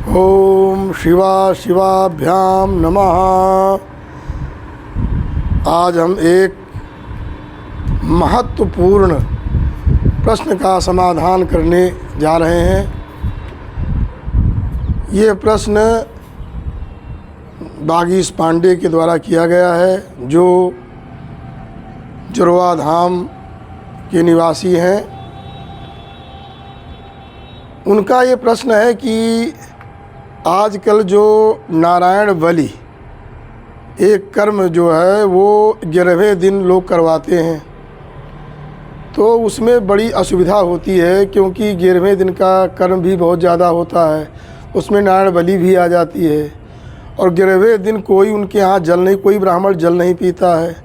ओम शिवा शिवाभ्याम नमः। आज हम एक महत्वपूर्ण प्रश्न का समाधान करने जा रहे हैं। ये प्रश्न बागीश पांडे के द्वारा किया गया है, जो जुड़वा धाम के निवासी हैं। उनका ये प्रश्न है कि आजकल जो नारायण बलि एक कर्म जो है वो 11वें दिन लोग करवाते हैं, तो उसमें बड़ी असुविधा होती है, क्योंकि 11वें दिन का कर्म भी बहुत ज़्यादा होता है, उसमें नारायण बलि भी आ जाती है। और 11वें दिन कोई उनके यहाँ जल नहीं, कोई ब्राह्मण जल नहीं पीता है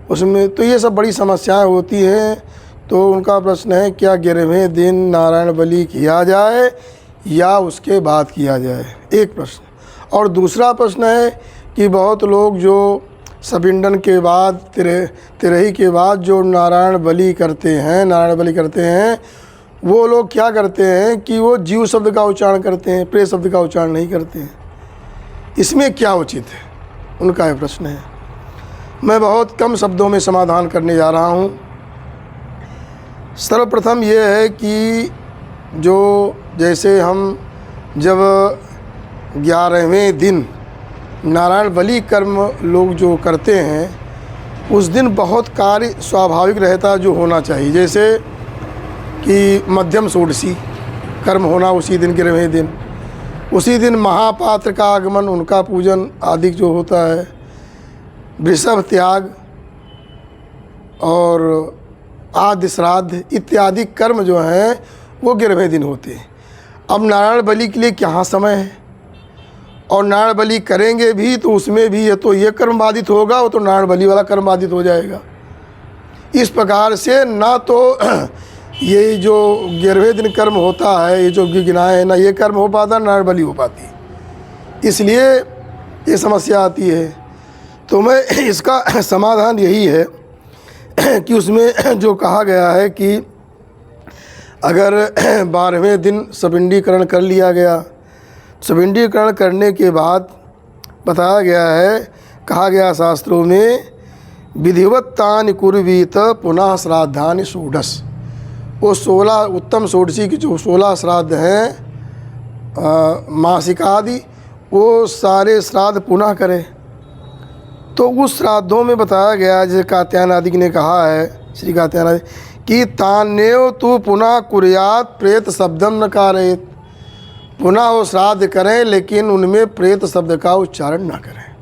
उसमें, तो ये सब बड़ी समस्याएं होती हैं। तो उनका प्रश्न है, क्या 11वें दिन नारायण बलि किया जाए या उसके बाद किया जाए, एक प्रश्न। और दूसरा प्रश्न है कि बहुत लोग जो सपिंडन के बाद तिरही के बाद जो नारायण बलि करते हैं, वो लोग क्या करते हैं कि वो जीव शब्द का उच्चारण करते हैं, प्रेत शब्द का उच्चारण नहीं करते हैं। इसमें क्या उचित है, उनका यह प्रश्न है। मैं बहुत कम शब्दों में समाधान करने जा रहा हूँ। सर्वप्रथम ये है कि जो जैसे हम जब 11वें दिन नारायण बलि कर्म लोग जो करते हैं, उस दिन बहुत कार्य स्वाभाविक रहता जो होना चाहिए, जैसे कि मध्यम षोडशी कर्म होना उसी दिन 11वें दिन, उसी दिन महापात्र का आगमन, उनका पूजन आदि जो होता है, वृषभ त्याग और आदि श्राद्ध इत्यादि कर्म जो हैं वो 11वें दिन होते हैं। अब नारायण बलि के लिए क्या समय है, और नारायण बलि करेंगे भी तो उसमें भी ये कर्म बाधित होगा, वो तो नारायण बलि वाला कर्म बाधित हो जाएगा। इस प्रकार से ना तो ये जो 11वें दिन कर्म होता है, ये जो गिनाए हैं, ना ये कर्म हो पाता, नारायण बलि हो पाती, इसलिए ये समस्या आती है। तो मैं इसका समाधान यही है कि उसमें जो कहा गया है कि अगर 12वें दिन सपिंडीकरण कर लिया गया, सपिंडीकरण करने के बाद बताया गया है, कहा गया शास्त्रों में, विधिवत तानि कुर्वीत पुनः श्राद्धानि षोडश। वो 16 उत्तम षोडशी की जो 16 श्राद्ध हैं मासिकादि, वो सारे श्राद्ध पुनः करें। तो उस श्राद्धों में बताया गया, जैसे कात्यायन आदि ने कहा है, श्री कात्यायन आदि, कि तान्यव तु पुनः कुर्यात प्रेत शब्दम न कारयेत। पुनः वो श्राद्ध करें लेकिन उनमें प्रेत शब्द का उच्चारण ना करें,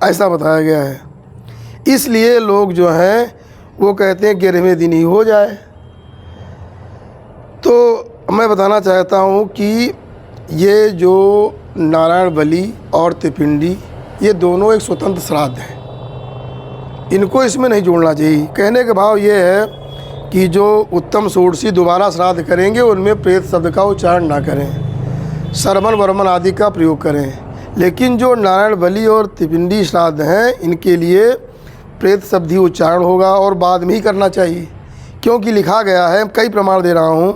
ऐसा बताया गया है। इसलिए लोग जो हैं वो कहते हैं 11वें दिन ही हो जाए। तो मैं बताना चाहता हूँ कि ये जो नारायण बलि और त्रिपिंडी, ये दोनों एक स्वतंत्र श्राद्ध हैं, इनको इसमें नहीं जोड़ना चाहिए। कहने का भाव ये है कि जो उत्तम षोडशी दोबारा श्राद्ध करेंगे उनमें प्रेत शब्द का उच्चारण ना करें, श्रवण वर्मन आदि का प्रयोग करें। लेकिन जो नारायण बलि और त्रिपिंडी श्राद्ध हैं, इनके लिए प्रेत शब्द ही उच्चारण होगा और बाद में ही करना चाहिए, क्योंकि लिखा गया है, कई प्रमाण दे रहा हूँ।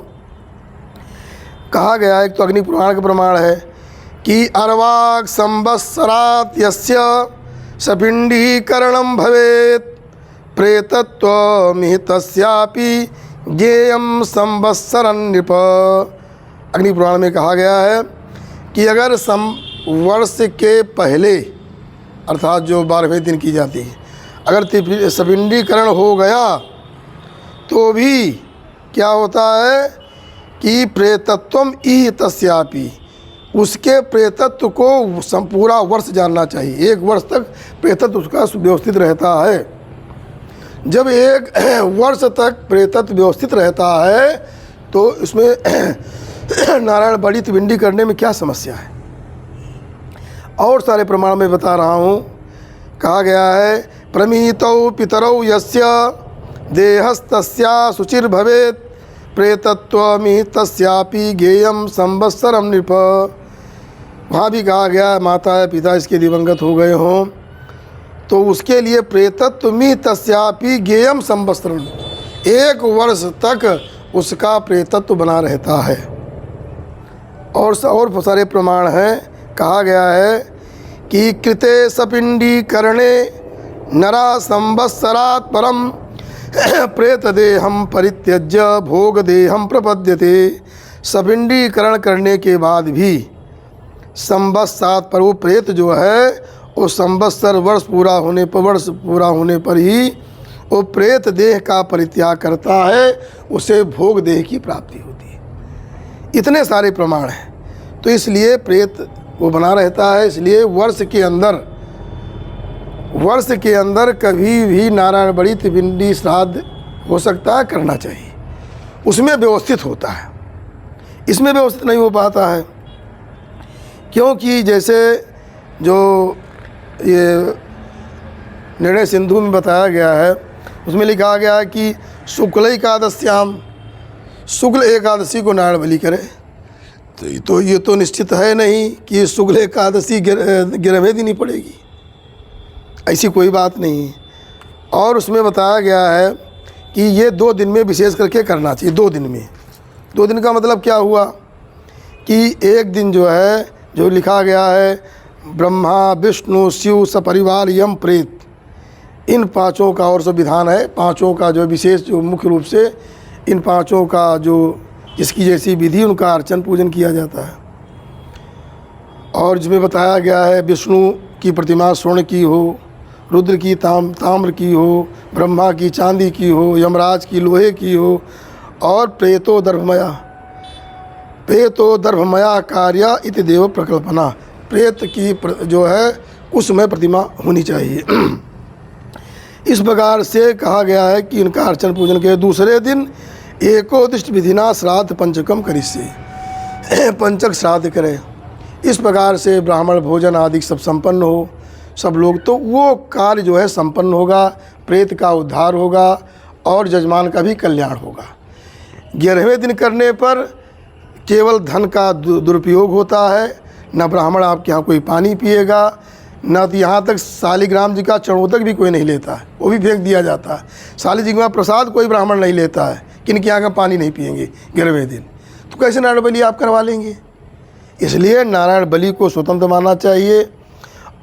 कहा गया है, एक तो अग्नि पुराण का प्रमाण है कि अर्वाक संवत्सरात् यस्य सपिंडीकरणं भवेत् प्रेतत्वमितस्यापि ज्ञेयं संवत्सरं नृप। अग्नि पुराण में कहा गया है कि अगर वर्ष के पहले, अर्थात जो 12वें दिन की जाती है, अगर सपिंडीकरण हो गया तो भी क्या होता है कि प्रेतत्वम इह तस्यापि, उसके प्रेतत्व को पूरा वर्ष जानना चाहिए। 1 वर्ष तक प्रेतत्व उसका व्यवस्थित रहता है। जब 1 वर्ष तक प्रेतत्व व्यवस्थित रहता है तो इसमें नारायण बलि त्रिपिंडी करने में क्या समस्या है। और सारे प्रमाण में बता रहा हूँ। कहा गया है, प्रमीतौ पितरौ यस्य देहस्तस्या शुचिर भवेत् प्रेतत्वमितस्यापि ज्ञेयं संवत्सरं नृप। वहाँ भी कहा गया, माता या पिता इसके दिवंगत हो गए हों तो उसके लिए प्रेतत्वमितस्यापि ज्ञेयं संवत्सरं, 1 वर्ष तक उसका प्रेतत्व बना रहता है। और बहुत सारे प्रमाण हैं। कहा गया है कि कृते सपिंडी करणे नरा संवत्सरात् परम प्रेत देहम परित्यज्य भोग देहम प्रपद्यते। सपिंडीकरण करने के बाद भी संवत्सरात् पर, वो प्रेत जो है वो संवत्सर वर्ष पूरा होने पर ही वो प्रेत देह का परित्याग करता है, उसे भोग देह की प्राप्ति होती है। इतने सारे प्रमाण हैं। तो इसलिए प्रेत वो बना रहता है। इसलिए वर्ष के अंदर कभी भी नारायण बलि त्रिपिंडी श्राद्ध हो सकता है, करना चाहिए। उसमें व्यवस्थित होता है, इसमें व्यवस्थित नहीं हो पाता है। क्योंकि जैसे जो ये निर्णय सिंधु में बताया गया है, उसमें लिखा गया है कि शुक्ल एकादश्याम, शुक्ल एकादशी को नारायण बलि करे। तो ये तो निश्चित है नहीं कि शुक्ल एकादशी 11वें दिन ही पड़ेगी, ऐसी कोई बात नहीं है। और उसमें बताया गया है कि ये 2 दिन में विशेष करके करना चाहिए। 2 दिन में, 2 दिन का मतलब क्या हुआ कि एक दिन जो है, जो लिखा गया है ब्रह्मा विष्णु शिव सपरिवार यम प्रेत, इन 5 का और सब विधान है। 5 का जो विशेष, जो मुख्य रूप से इन 5 का जो जिसकी जैसी विधि, उनका अर्चन पूजन किया जाता है। और जिसमें बताया गया है विष्णु की प्रतिमा स्वर्ण की हो, रुद्र की ताम्र की हो, ब्रह्मा की चांदी की हो, यमराज की लोहे की हो, और प्रेतो दर्भमया कार्य इति देव प्रकल्पना, प्रेत की जो है उसमें प्रतिमा होनी चाहिए। इस प्रकार से कहा गया है कि इनका अर्चन पूजन के दूसरे दिन एकोदिष्ट विधिना श्राद्ध पंचकम करिष्ये, पंचक श्राद्ध करें। इस प्रकार से ब्राह्मण भोजन आदि सब संपन्न हो, सब लोग, तो वो कार्य जो है संपन्न होगा, प्रेत का उद्धार होगा और जजमान का भी कल्याण होगा। 11वें दिन करने पर केवल धन का दुरुपयोग होता है, न ब्राह्मण आपके यहाँ कोई पानी पिएगा, न तो यहाँ तक शालिग्राम जी का चरणोदक भी कोई नहीं लेता है, वो भी फेंक दिया जाता है। शाली जी का प्रसाद कोई ब्राह्मण नहीं लेता है, किनके यहाँ का पानी नहीं पिएंगे 11वें दिन। तो कैसे नारायण बलि आप करवा लेंगे? इसलिए नारायण बलि को स्वतंत्र मानना चाहिए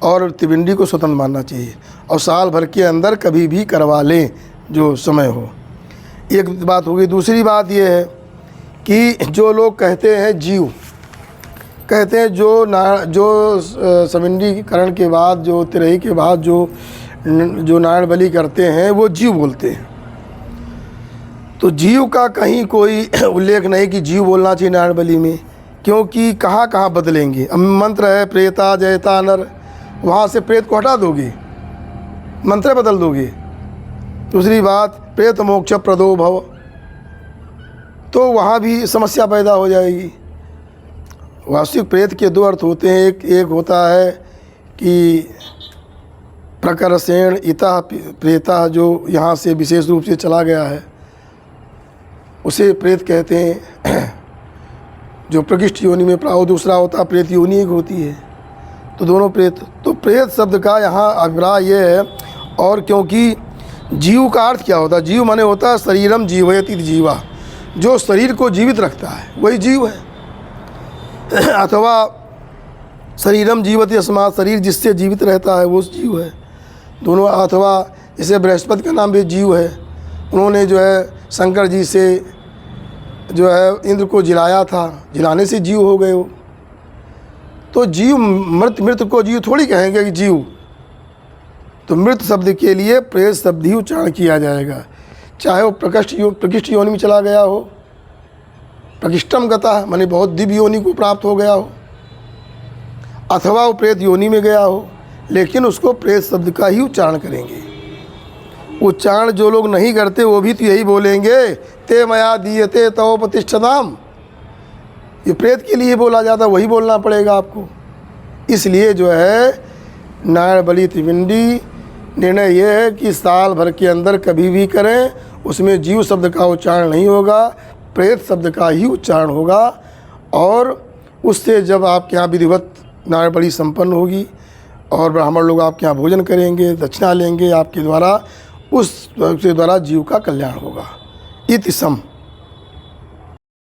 और त्रिपिंडी को स्वतंत्र मानना चाहिए, और साल भर के अंदर कभी भी करवा लें जो समय हो। एक बात होगी। दूसरी बात यह है कि जो लोग कहते हैं जीव, कहते हैं जो सपिंडीकरण के बाद, जो तिरही के बाद जो नारायण बलि करते हैं वो जीव बोलते हैं। तो जीव का कहीं कोई उल्लेख नहीं कि जीव बोलना चाहिए नारायण बलि में, क्योंकि कहाँ कहाँ बदलेंगे। अब मंत्र है प्रेता जयता नर, वहाँ से प्रेत को हटा दोगे, मंत्र बदल दोगे। दूसरी बात प्रेत मोक्ष प्रदो भव, तो वहाँ भी समस्या पैदा हो जाएगी। वास्तविक प्रेत के 2 अर्थ होते हैं। एक होता है कि प्रकरसेण इतः प्रेता, जो यहाँ से विशेष रूप से चला गया है उसे प्रेत कहते हैं, जो प्रकृष्ट योनि में प्राव। दूसरा होता है प्रेत योनि एक होती है, तो दोनों प्रेत। तो प्रेत शब्द का यहाँ अभिप्राय ये है, और क्योंकि जीव का अर्थ क्या होता है? जीव माने होता है शरीरम जीवयति जीवा, जो शरीर को जीवित रखता है वही जीव है। अथवा शरीरम जीवति अस्मात्, शरीर जिससे जीवित रहता है वो जीव है। दोनों। अथवा जैसे बृहस्पति का नाम भी जीव है, उन्होंने जो है शंकर जी से जो है इंद्र को जिलाया था, जिलाने से जीव हो गए वो। तो जीव मृत को जीव थोड़ी कहेंगे कि जीव, तो मृत शब्द के लिए प्रेत शब्द ही उच्चारण किया जाएगा, चाहे वो प्रकृष्ट योनि में चला गया हो, प्रकृष्टम गता माने बहुत दिव्य योनि को प्राप्त हो गया हो, अथवा वो प्रेत योनि में गया हो, लेकिन उसको प्रेत शब्द का ही उच्चारण करेंगे। उच्चारण जो लोग नहीं करते वो भी तो यही बोलेंगे, ते मया दीयते तव प्रतिष्ठताम। ये प्रेत के लिए बोला जाता, वही बोलना पड़ेगा आपको। इसलिए जो है नारायण बलि त्रिपिंडी निर्णय ये है कि साल भर के अंदर कभी भी करें, उसमें जीव शब्द का उच्चारण नहीं होगा, प्रेत शब्द का ही उच्चारण होगा। और उससे जब आपके यहाँ विधिवत नारायण बलि संपन्न होगी और ब्राह्मण लोग आपके यहाँ भोजन करेंगे, दक्षिणा लेंगे आपके द्वारा, उस द्वारा जीव का कल्याण होगा। इति सम।